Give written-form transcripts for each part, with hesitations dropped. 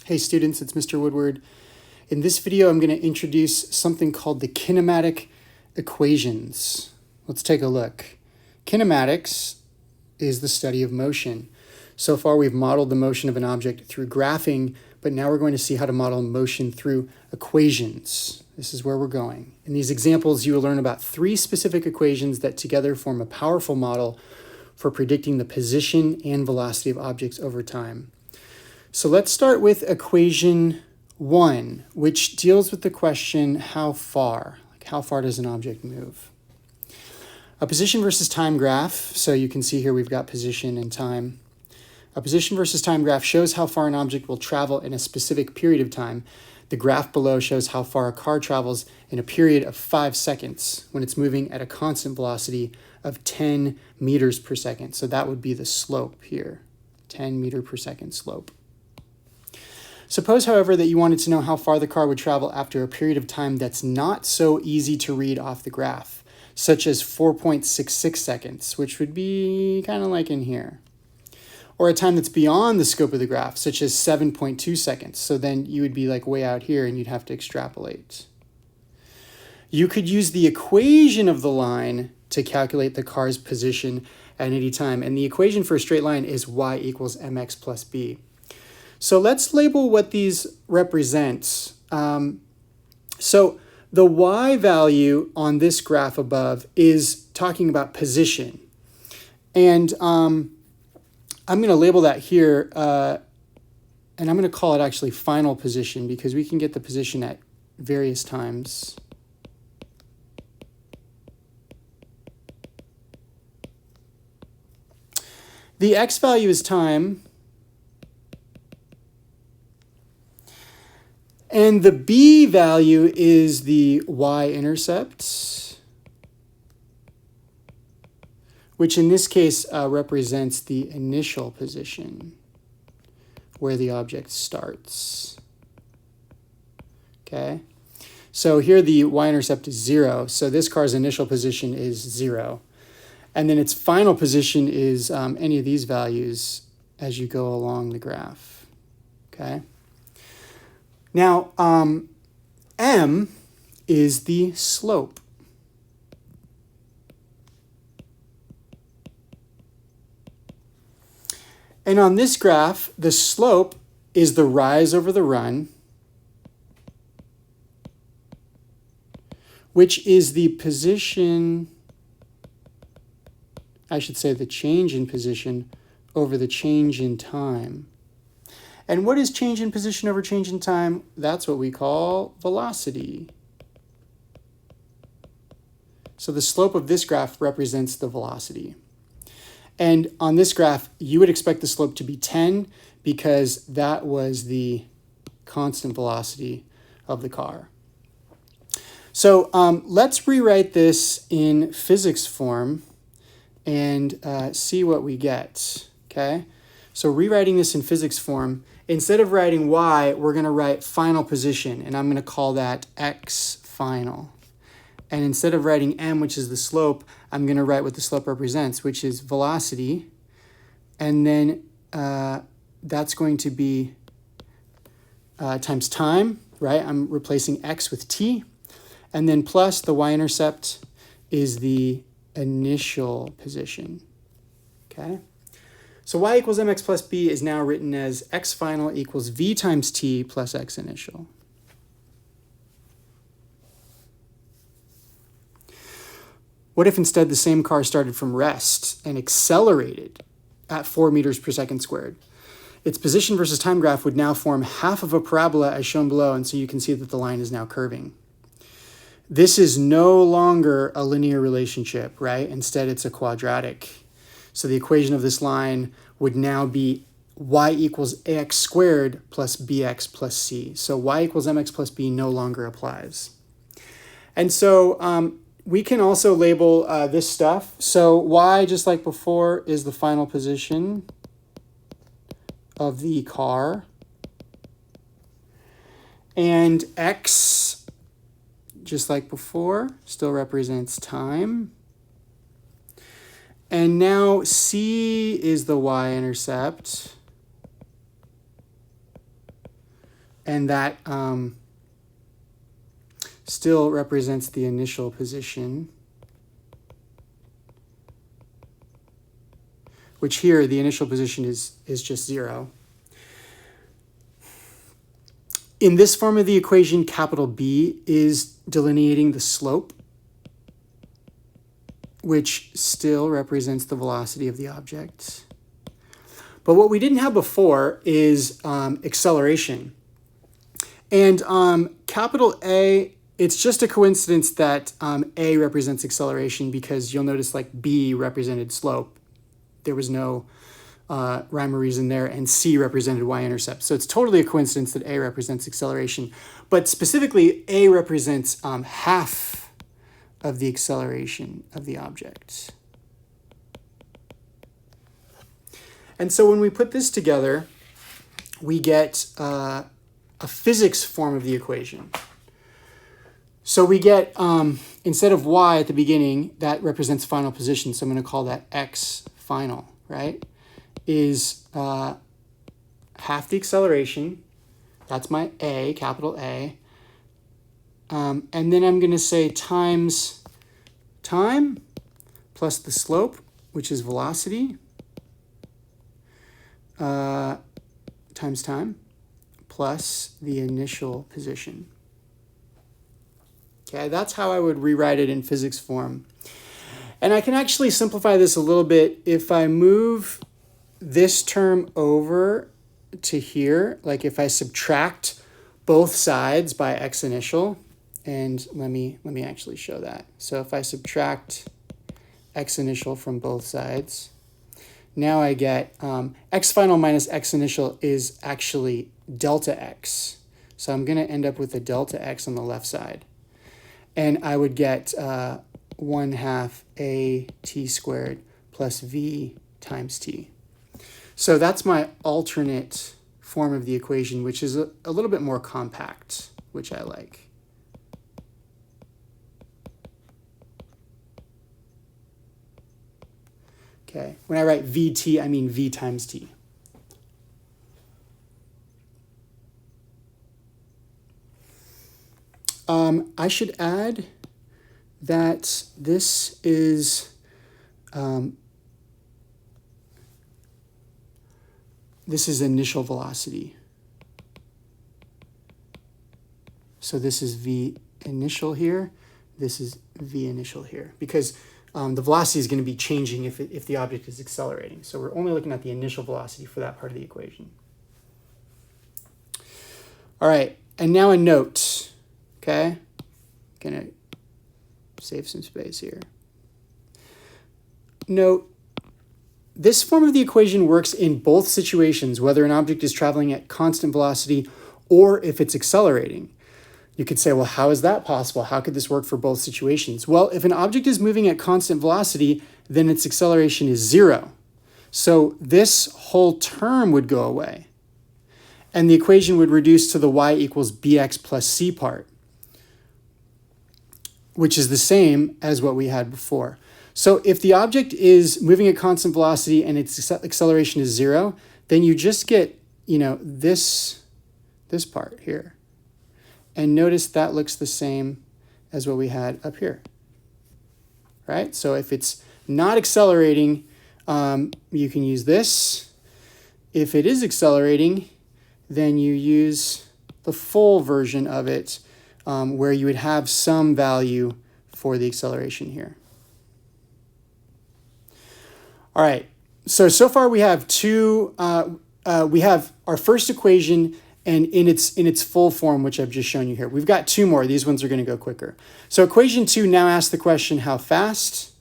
Hey students, it's Mr. Woodward. In this video, I'm going to introduce something called the kinematic equations. Let's take a look. Kinematics is the study of motion. So far, we've modeled the motion of an object through graphing, but now we're going to see how to model motion through equations. This is where we're going. In these examples, you will learn about three specific equations that together form a powerful model for predicting the position and velocity of objects over time. So let's start with equation 1, which deals with the question, how far? Like, how far does an object move? A position versus time graph. So you can see here we've got position and time. A position versus time graph shows how far an object will travel in a specific period of time. The graph below shows how far a car travels in a period of 5 seconds when it's moving at a constant velocity of 10 meters per second. So that would be the slope here, 10 meter per second slope. Suppose, however, that you wanted to know how far the car would travel after a period of time that's not so easy to read off the graph, such as 4.66 seconds, which would be kind of like in here. Or a time that's beyond the scope of the graph, such as 7.2 seconds. So then you would be like way out here and you'd have to extrapolate. You could use the equation of the line to calculate the car's position at any time. And the equation for a straight line is y equals mx plus b. So let's label what these represent. So the y value on this graph above is talking about position. And I'm going to label that here, and I'm going to call it actually final position because we can get the position at various times. The x value is time. And the b value is the y-intercept, which in this case represents the initial position where the object starts. Okay, so here the y-intercept is 0, so this car's initial position is 0. And then its final position is any of these values as you go along the graph. Okay. Now, m is the slope. And on this graph, the slope is the rise over the run, which is the position, I should say the change in position over the change in time. And what is change in position over change in time? That's what we call velocity. So the slope of this graph represents the velocity. And on this graph, you would expect the slope to be 10 because that was the constant velocity of the car. So let's rewrite this in physics form and see what we get, okay? So rewriting this in physics form, instead of writing y, we're going to write final position, and I'm going to call that x final. And instead of writing m, which is the slope, I'm going to write what the slope represents, which is velocity. And then that's going to be times time, right? I'm replacing x with t. And then plus the y-intercept is the initial position, okay? So y equals mx plus b is now written as x final equals v times t plus x initial. What if instead the same car started from rest and accelerated at 4 meters per second squared? Its position versus time graph would now form half of a parabola as shown below, and so you can see that the line is now curving. This is no longer a linear relationship, right? Instead, it's a quadratic. So the equation of this line would now be y equals ax squared plus bx plus c. So y equals mx plus b no longer applies. And so we can also label this stuff. So y, just like before, is the final position of the car. And x, just like before, still represents time. And now C is the y-intercept, and that still represents the initial position, which here the initial position is just 0. In this form of the equation, capital B is delineating the slope, which still represents the velocity of the object. But what we didn't have before is acceleration. And capital A, it's just a coincidence that A represents acceleration, because you'll notice like B represented slope. There was no rhyme or reason there, and C represented y-intercept. So it's totally a coincidence that A represents acceleration. But specifically, A represents half of the acceleration of the object. And so when we put this together, we get a physics form of the equation. So we get, instead of y at the beginning, that represents final position, so I'm going to call that x final, right? Is half the acceleration. That's my A, capital A. And then I'm going to say times time plus the slope, which is velocity, times time plus the initial position. Okay, that's how I would rewrite it in physics form. And I can actually simplify this a little bit. If I move this term over to here, like if I subtract both sides by x initial, and let me actually show that. So if I subtract x initial from both sides, now I get x final minus x initial is actually delta x. So I'm going to end up with a delta x on the left side. And I would get 1/2 a t squared plus v times t. So that's my alternate form of the equation, which is a little bit more compact, which I like. Okay, when I write vt, I mean v times t. I should add that this is initial velocity. So this is v initial here. This is v initial here, because the velocity is going to be changing if the object is accelerating. So we're only looking at the initial velocity for that part of the equation. All right, and now a note. Okay, gonna save some space here. Note, this form of the equation works in both situations, whether an object is traveling at constant velocity or if it's accelerating. You could say, well, how is that possible? How could this work for both situations? Well, if an object is moving at constant velocity, then its acceleration is 0. So this whole term would go away, and the equation would reduce to the y equals bx plus c part, which is the same as what we had before. So if the object is moving at constant velocity and its acceleration is 0, then you just get, this part here. And notice that looks the same as what we had up here, right? So if it's not accelerating, you can use this. If it is accelerating, then you use the full version of it, where you would have some value for the acceleration here. All right, so far we have we have our first equation and in its full form, which I've just shown you here. We've got 2 more. These ones are going to go quicker. So equation 2 now asks the question, how fast?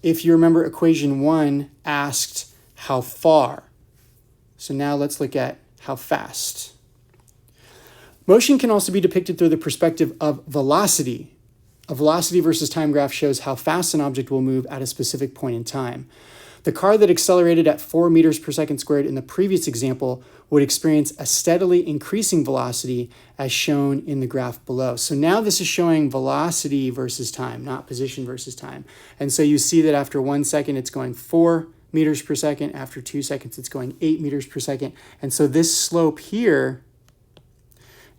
If you remember, equation 1 asked how far. So now let's look at how fast. Motion can also be depicted through the perspective of velocity. A velocity versus time graph shows how fast an object will move at a specific point in time. The car that accelerated at 4 meters per second squared in the previous example would experience a steadily increasing velocity as shown in the graph below. So now this is showing velocity versus time, not position versus time. And so you see that after 1 second, it's going 4 meters per second. After 2 seconds, it's going 8 meters per second. And so this slope here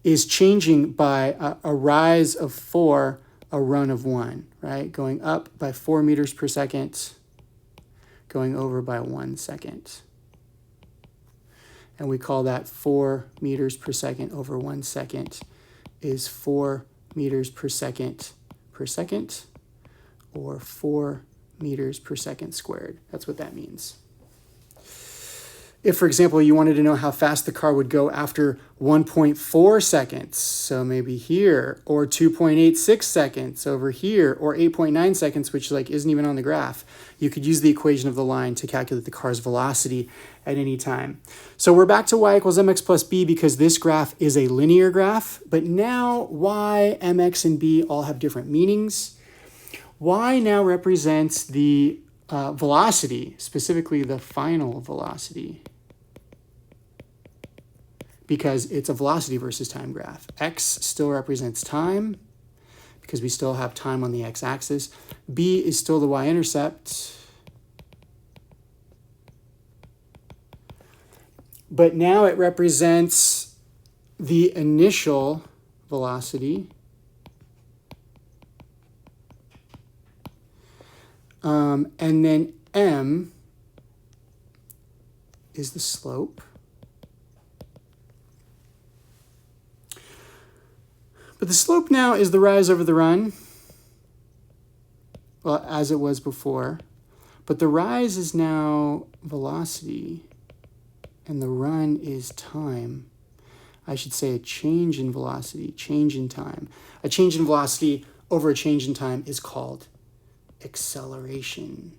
is changing by a rise of 4, a run of 1, right? Going up by 4 meters per second, going over by 1 second. And we call that 4 meters per second over 1 second is 4 meters per second, or 4 meters per second squared. That's what that means. If, for example, you wanted to know how fast the car would go after 1.4 seconds, so maybe here, or 2.86 seconds over here, or 8.9 seconds, which like isn't even on the graph, you could use the equation of the line to calculate the car's velocity at any time. So we're back to y equals mx plus b because this graph is a linear graph, but now y, mx, and b all have different meanings. Y now represents the velocity, specifically the final velocity, because it's a velocity versus time graph. X still represents time because we still have time on the x-axis. B is still the y-intercept. But now it represents the initial velocity. And then m is the slope. But the slope now is the rise over the run, well, as it was before. But the rise is now velocity, and the run is time. I should say a change in velocity, change in time. A change in velocity over a change in time is called acceleration.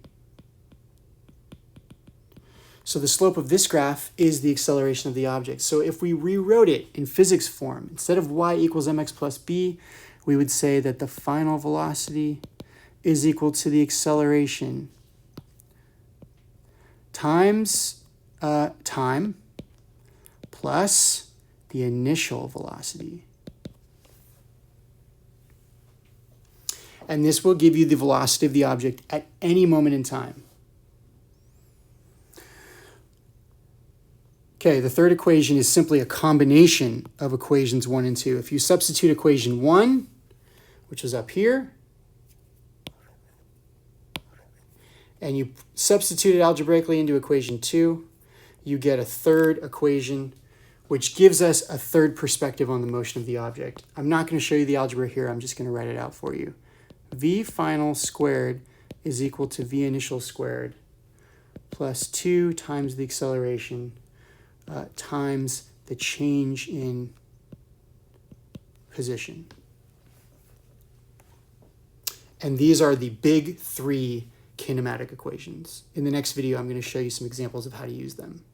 So the slope of this graph is the acceleration of the object. So if we rewrote it in physics form, instead of y equals mx plus b, we would say that the final velocity is equal to the acceleration times time plus the initial velocity. And this will give you the velocity of the object at any moment in time. Okay, the third equation is simply a combination of equations 1 and 2. If you substitute equation 1, which is up here, and you substitute it algebraically into equation 2, you get a third equation, which gives us a third perspective on the motion of the object. I'm not going to show you the algebra here. I'm just going to write it out for you. V final squared is equal to V initial squared plus 2 times the acceleration times the change in position. And these are the big 3 kinematic equations. In the next video, I'm going to show you some examples of how to use them.